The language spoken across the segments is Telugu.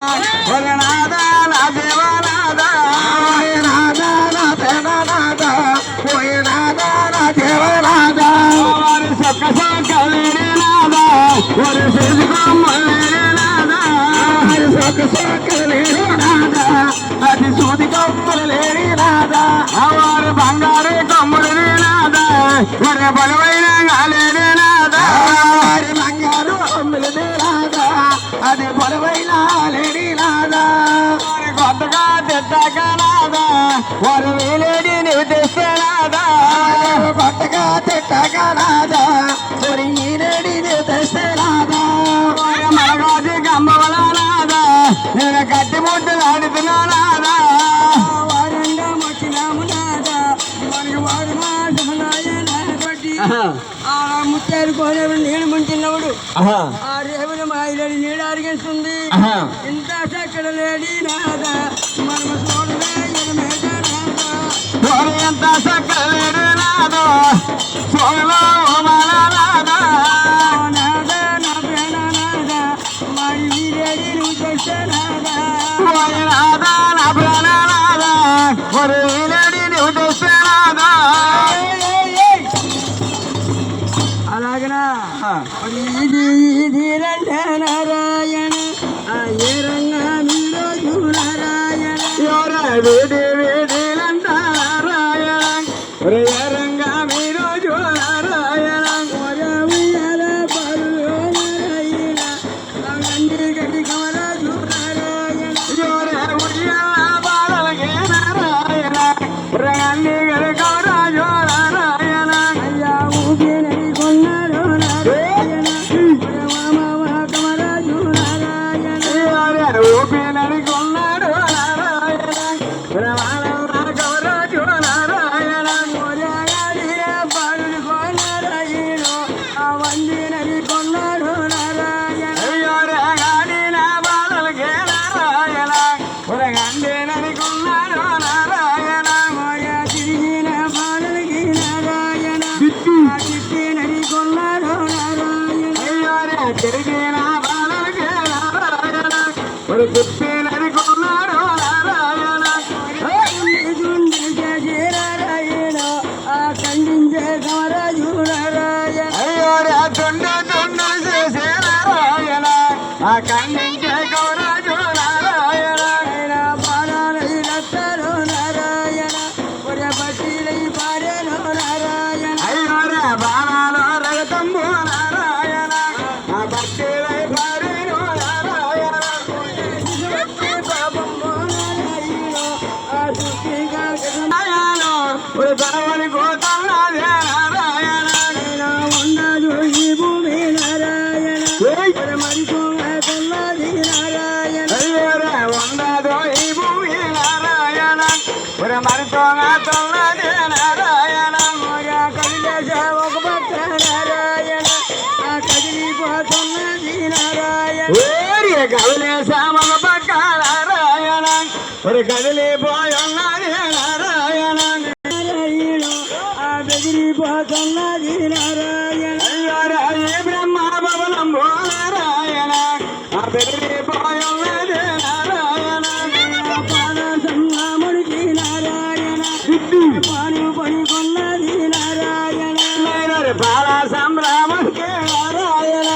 నాదా నా దేవనాదా నాదా నా దేవనాదా పోయినాదా నా దేవనాదా వారి సొక్క సొక్కలేని నాదా వారి సూదికొమ్మలేనాదా వారి సొక్క సొక్కలేని నాదా అది సూదికొమ్మలేని నాదా వారి బంగారు కొమ్ములని నాదా వారి బలమైన గాలేని నాదా వారి బంగారు కొమ్ములని నాదా అది బలమైన లేని నాదా వారి కొత్తగా తెచ్చాక నాదా వారు వీలేని నువ్వు తెస్తే నాదా కొత్తగా తెచ్చాక నాదా వారి ఈలేని నువ్వు తెస్తే నాదా మనగాది గమ్మవల నాదా నేను కట్టి ముట్టు ఆడుతున్నా నాదా వారంగా వచ్చినాము నాదా మనకి వారు ముత్తారు కోరేవాడు నీళ్ళు ముంచినవాడు ఆ రేవుని మా ఇల్లు నీళ్ళు అరిగిస్తుంది ఇంత చక్కడ లేడి నాదా మనము చూడలే ఎంత చక్కడ లేడి నాదో చూడలో నాదా నాదా నా ప్రేణ నాదా మరి వీరేడి నువ్వు చేస్తే నాదా నాదా నా ప్రేణ నాదా మరి వీరేడి నువ్వు చేస్తే నాదా అలాగనా ఇది రండే నారాయణ ఏ రంగా మీరు నారాయణ వేడి వేడిలంట నారాయణ ఏ రంగా మీరు నారాయణ నారాయణ అండి గడి కమరాజు నారాయణ బాలకే నారాయణ రండి గడి కమరాజు నారాయణ అయ్యా ఊపినది కొన్నాడు నారాయణ కమరాజు నారాయణ ఊపినది కొన్నాడు నారాయణ కమరాజు నారాయణ బాలుడు కొన్నారాయణ వందినది కొన్నాడు నారాయణ గాడిన బాలకే నారాయణ గండినది కొన్నాడు నారాయణ తిరిగిన బాలుడికి నారాయణ తిట్టినది కొన్నాడు నారాయణ తిరిగిన బాలకే నారాయణ తిప్పినది కొన్నాడు నారాయణ నారాయణ ఖండించే కమరాజు నారాయణ తొండ తొండ చేసే నారాయణ ఖండించే కమరాజు నారాయణ బాలై రక్తాలు నారాయణ బట్టిలై పారేను నారాయణ బాణాలు రగతంబు నారాయణ బట్టిలై పారేను నారాయణ పాపంబు నారాయణ బలవని గోతం నాదే నారాయణ ఉండదు ఈ భూమి నారాయణ మరికొన్నది నారాయణ ఉండదు ఈ భూమి నారాయణ మరికొన్నది నారాయణ కదిలేస ఒక పక్క నారాయణ కదిలిపోతున్నది నారాయణ కదిలేస ఒక పక్క నారాయణ కదిలిపోతున్నది నారాయణ బెదిరిపోతున్నది నారాయణ బ్రహ్మ భవనంబో నారాయణ బెదిరిపోతున్నది నారాయణ పాద సంహాముడికి నారాయణ పాను పడుకున్నది నారాయణ పాద సంభ్రమకి నారాయణ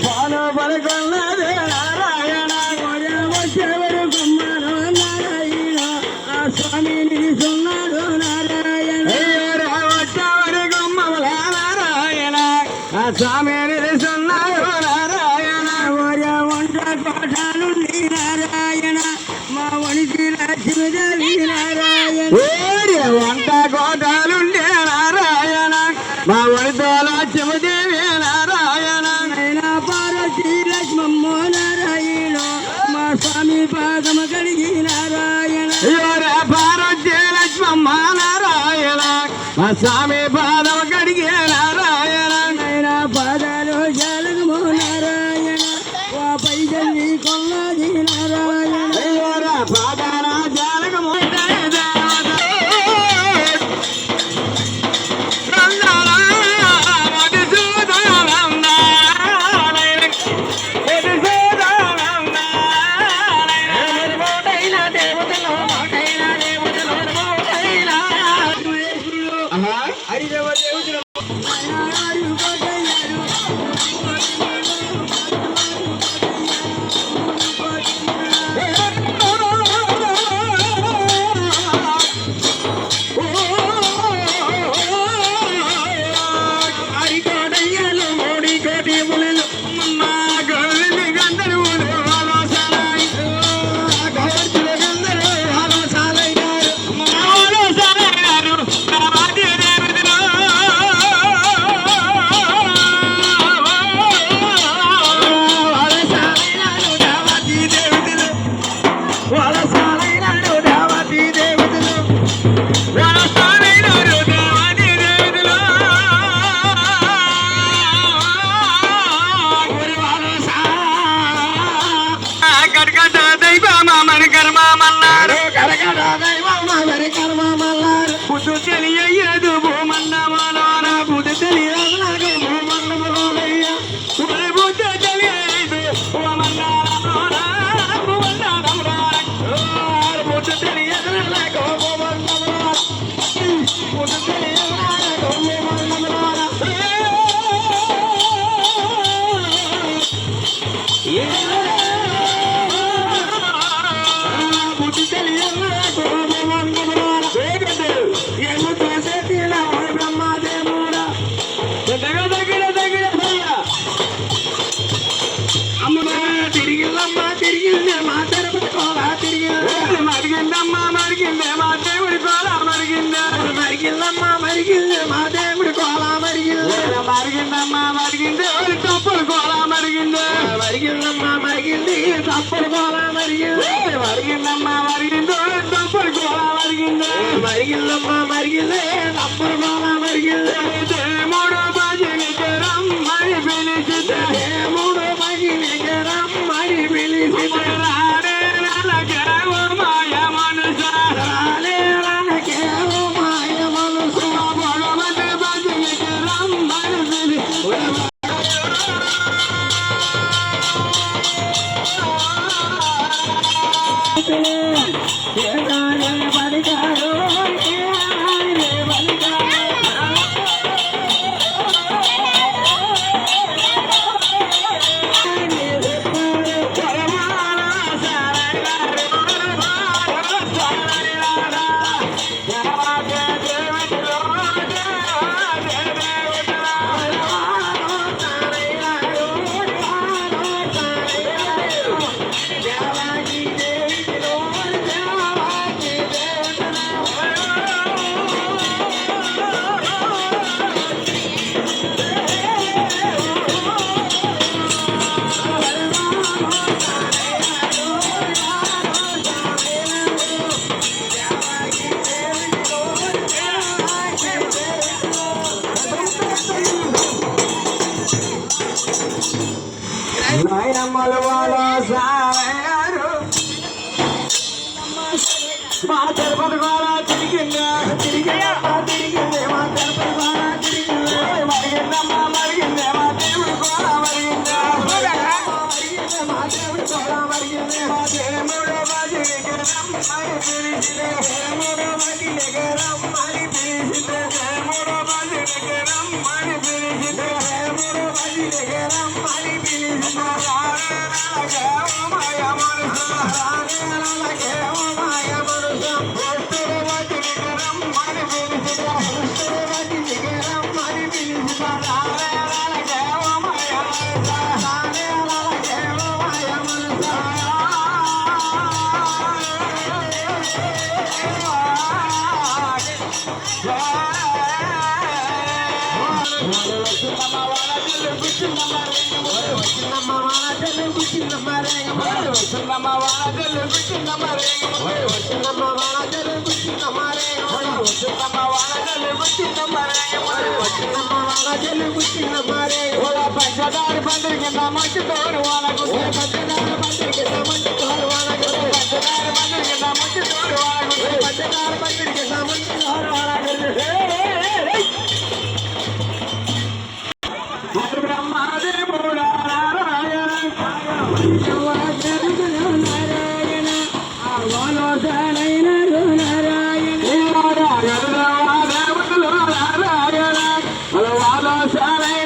పాను పడుకున్నది నారాయణ వచ్చేవరు గుమ్మను నారాయణ స్వామి నిలుచున్నాడు నారాయణ వచ్చేవరు గుమ్మల నారాయణ స్వామి నిలుచున్నాడు నారాయణ వంట కోటాలుంది నారాయణ మా వణికి లక్ష్మీదేవి నారాయణ వంట కోటాలుండే నారాయణ మా వణితో లక్ష్మీదేవి నారాయణ పార్వతీ లక్ష్మమ్మ నారాయణ మా స్వామి పాదమ కలిగి నారాయణ పార్వతీ లక్ష్మమ్మ నారాయణ మా స్వామి పాదమ కడిగి నారాయణ పాదాలు జలగము నారాయణ పైజల్లి కొన్నది నారాయణ పాదాల జలగము కర్మ మల్లారు బుద్ధు తెలియదు భూమండమలోన బుద్ధు తెలియదు నాకు భూమండమలోనయ్యా బుద్ధు తెలియదు భూమండలంలోన బుద్ధు తెలియదు నాకు భూమండమలోన బుద్ధు తెలియదు నాకు భూమండమలోన బుద్ధి తెలియదు నాకు భూమండమలోన ఏమో చేసేది బ్రహ్మదేవుడా తిరిగిందమ్మా తిరిగింది మా తిరుపతి కోలా తిరిగింది మరిగిందమ్మా మరిగింది మా దేవుడి కోలా మరిగింది మరిగిందమ్మా మరిగింది మా దేవుడి కోలా మరిగింది మరిగిందమ్మా మరిగింది తప్పులు కోలా మరిగింది మరిగిందమ్మా మరిగింది తప్పులు కోలా మరిగింది మరిగిందమ్మా మరిగింది తప్పులు కోలా మరిగింది మరిగిందమ్మా మరిగింది తప్పులు కోలా మరిగింది మూడో బాజీకి రమ్మని పిలిచితే మూడో బాజీకి రమ్మని పిలిచితే రాడే రాలకేవో మాయ మనస రాడే రాలకేవో మాయ మనస భగవంతుడి బాజీకి రమ్మని పిలిచితే నాయనమ్మల వాళ్ళ సారు మా తిరుపతి వాళ్ళ తిరిగిందా తిరిగిందమ్మా తిరిగింది మా తిరుపతి వాళ్ళ తిరిగింది మరిగిందమ్మా మరిగింది మా దేవుడి కోల మరిగిందా మరిగింది మా దేవుడి కోల మరిగింది మా దేవుడు బాజీకి రమ్మని పిలిచితే మూడో బాజీకి రమ్మని పిలిచితే మూడో బాజీకి రమ్మని పిలిచితే మూడో బాజీకి రమ్మని పిలిచితే రాలకేవో మాయ మనస రాలకేవో మాయ మనస భక్తుల బాజీకి రమ్మని పిలిచితే భక్తుల బాజీకి రమ్మని పిలిచితే రాలకేవో మాయ మనస రాలకేవో మాయ మనస పంచదారి పందిరి కింద మంచి తోడు వాళ్ళకు పంచదారి పందిరి కింద మంచి తోడు వాళ్ళకు పంచదారి పందిరి కింద మంచి తోడు వాళ్ళకు పంచదారి పందిరి కింద మంచి తోడు వాళ్ళకు బ్రహ్మదేవుడు నారాయణ నారాయణ ఆలోచనైన నారాయణ నారాయణ ఆలోచన